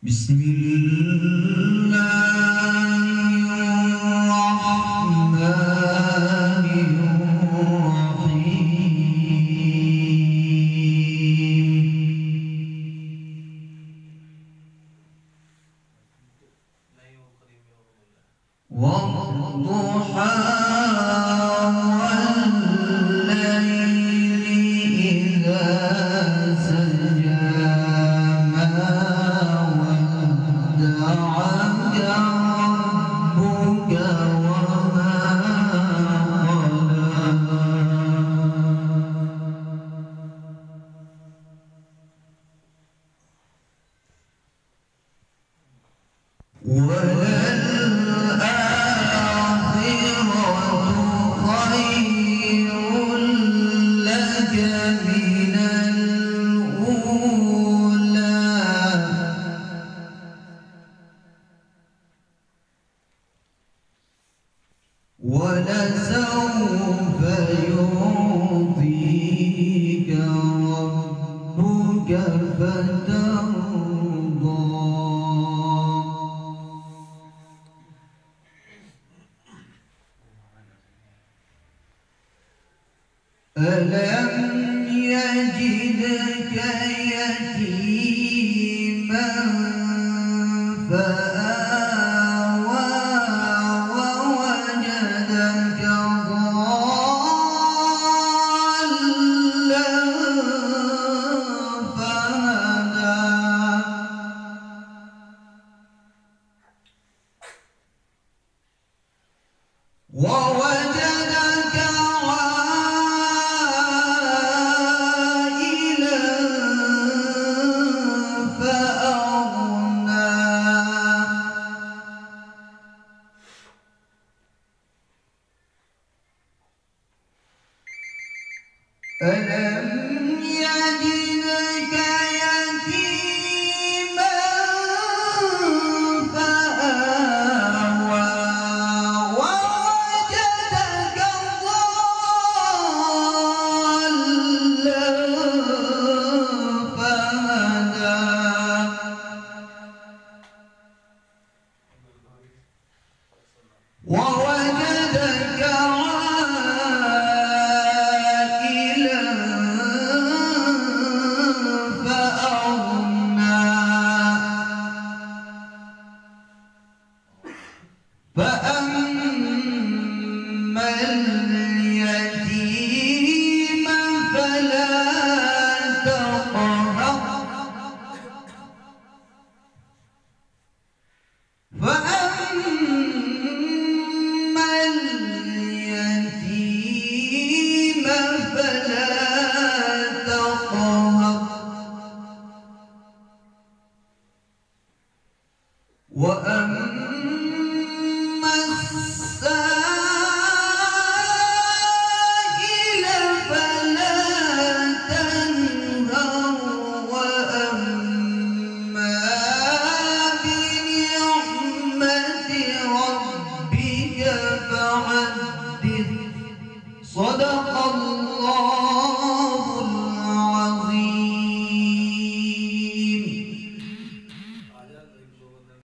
بسم الله الرحمن الرحيم والضحى والليل إذا سجى ما ودعك ربك وما قلى وللآخرة خير لك من الأولى ولسوف يعطيك ربك فترضى ألم يجدك يتيما فآوى ووجدك ضالا فهدى ووجدك عائلا فأغنى ألم يجدك يتيما فآوى ووجدك ضالا فهدى ووجدك عائلا فأغنى فأما اليتيم فلا تقهر فأما اليتيم فلا تقهر وأما